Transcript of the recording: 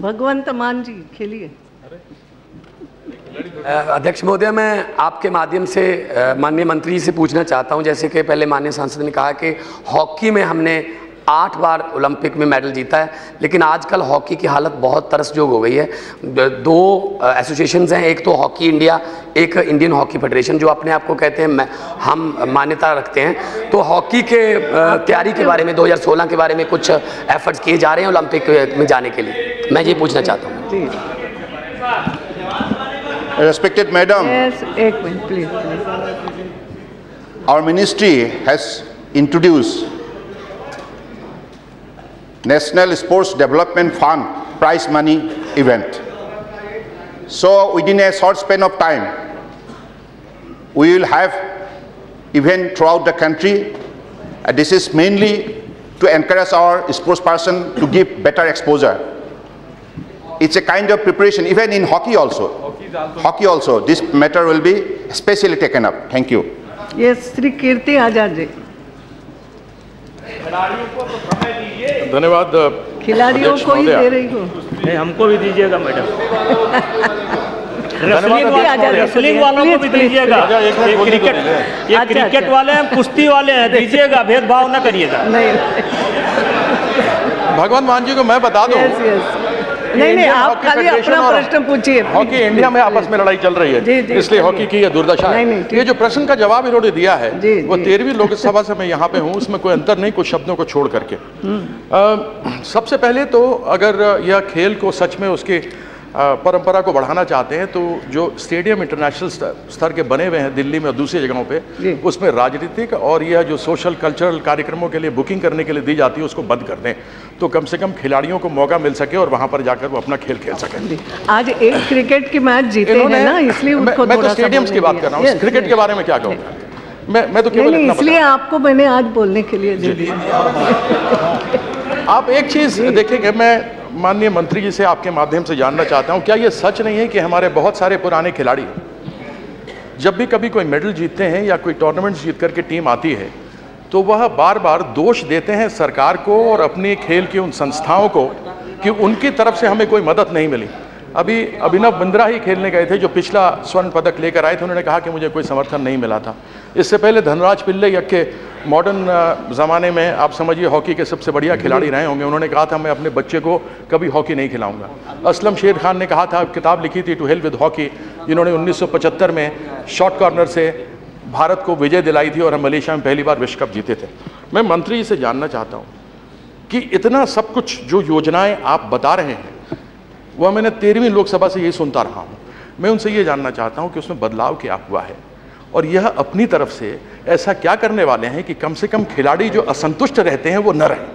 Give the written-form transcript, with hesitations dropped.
भगवंत मान जी खेलिए। अध्यक्ष महोदय, मैं आपके माध्यम से माननीय मंत्री जी से पूछना चाहता हूं, जैसे कि पहले माननीय सांसद ने कहा कि हॉकी में हमने 8 बार ओलंपिक में मेडल जीता है, लेकिन आजकल हॉकी की हालत बहुत तरसजोग हो गई है। 2 एसोसिएशंस हैं, एक तो हॉकी इंडिया, एक इंडियन हॉकी फेडरेशन, जो अपने आप को कहते हैं हम मान्यता रखते हैं। तो हॉकी के तैयारी के बारे में 2016 के बारे में कुछ एफर्ट्स किए जा रहे हैं ओलंपिक में जाने के लिए, मैं ये पूछना चाहता हूँ। Respected Madam, yes, एक minute please. our ministry has introduced National Sports Development Fund prize money event. So within a short span of time, we will have event throughout the country. This is mainly to encourage our sports person to give better exposure. It's a kind of preparation, even in hockey also. Hockey also, this matter will be specially taken up. Thank you. Yes, Shri Kirti Azad ji. धन्यवाद। खिलाड़ियों को ही दे रही हो। नहीं, हमको भी दीजिएगा madam. Wrestling वालों को भी दीजिएगा। ये क्रिकेट वाले हैं, कुश्ती वाले हैं, दीजिएगा, भेदभाव न करिएगा। नहीं, भगवान मान जी को मैं बता दूं। नहीं, आप खाली अपना प्रश्न पूछिए। हॉकी इंडिया में आपस में लड़ाई चल रही है, इसलिए हॉकी की यह दुर्दशा है। ये जो प्रश्न का जवाब इन्होंने दिया है वो 13वीं लोकसभा से मैं यहाँ पे हूँ, उसमें कोई अंतर नहीं, कुछ शब्दों को छोड़ करके। सबसे पहले तो अगर यह खेल को सच में उसकी परंपरा को बढ़ाना चाहते हैं, तो जो स्टेडियम इंटरनेशनल स्तर के बने हुए हैं दिल्ली में और दूसरी जगहों पे, उसमें राजनीतिक और यह जो सोशल कल्चरल कार्यक्रमों के लिए बुकिंग करने के लिए दी जाती है उसको बंद कर दें, तो कम से कम खिलाड़ियों को मौका मिल सके और वहां पर जाकर वो अपना खेल खेल सकें। आज एक क्रिकेट की मैच जीते हैं ना, इसलिए उनको मैं तो स्टेडियम्स की बात कर रहा हूँ, क्रिकेट के बारे में क्या कहूँगा मैं तो केवल इतना इसलिए आपको मैंने आज बोलने के लिए दे दिया। आप एक चीज देखेंगे, मैं माननीय मंत्री जी से आपके माध्यम से जानना चाहता हूं, क्या ये सच नहीं है कि हमारे बहुत सारे पुराने खिलाड़ी जब भी कभी कोई मेडल जीतते हैं या कोई टूर्नामेंट जीत करके टीम आती है तो वह बार बार दोष देते हैं सरकार को और अपने खेल की उन संस्थाओं को कि उनकी तरफ से हमें कोई मदद नहीं मिली। अभी अभिनव बिंद्रा ही खेलने गए थे जो पिछला स्वर्ण पदक लेकर आए थे, उन्होंने कहा कि मुझे कोई समर्थन नहीं मिला था। इससे पहले धनराज पिल्ले के मॉडर्न ज़माने में आप समझिए हॉकी के सबसे बढ़िया खिलाड़ी रहे होंगे, उन्होंने कहा था मैं अपने बच्चे को कभी हॉकी नहीं खिलाऊंगा। असलम शेर खान ने कहा था, किताब लिखी थी टू हेल विद हॉकी, जिन्होंने 1975 में शॉर्ट कॉर्नर से भारत को विजय दिलाई थी और हम मलेशिया में पहली बार विश्व कप जीते थे। मैं मंत्री जी से जानना चाहता हूँ कि इतना सब कुछ जो योजनाएँ आप बता रहे हैं वह मैंने 13वीं लोकसभा से यही सुनता रहा हूँ। मैं उनसे ये जानना चाहता हूँ कि उसमें बदलाव क्या हुआ है और यह अपनी तरफ से ऐसा क्या करने वाले हैं कि कम से कम खिलाड़ी जो असंतुष्ट रहते हैं वो न रहें।